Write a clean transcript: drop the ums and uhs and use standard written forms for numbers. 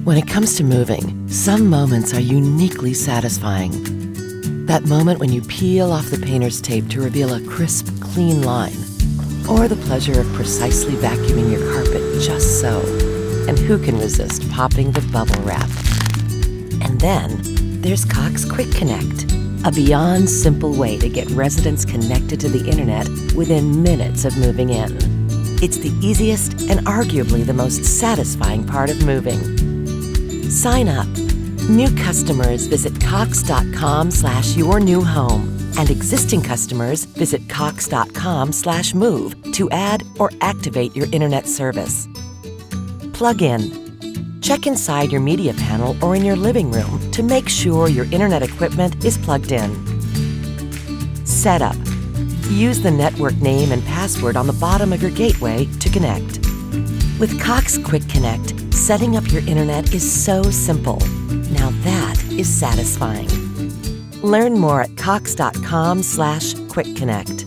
When it comes to moving, some moments are uniquely satisfying. That moment when you peel off the painter's tape to reveal a crisp, clean line. Or the pleasure of precisely vacuuming your carpet just so. And who can resist popping the bubble wrap? And then there's Cox Quick Connect, a beyond simple way to get residents connected to the internet within minutes of moving in. It's the easiest and arguably the most satisfying part of moving. Sign up. New customers visit cox.com/yournewhome, and existing customers visit cox.com/move to add or activate your internet service. Plug in. Check inside your media panel or in your living room to make sure your internet equipment is plugged in. Setup. Use the network name and password on the bottom of your gateway to connect. With Cox Quick Connect, setting up your internet is so simple. Now that is satisfying. Learn more at cox.com/quickconnect.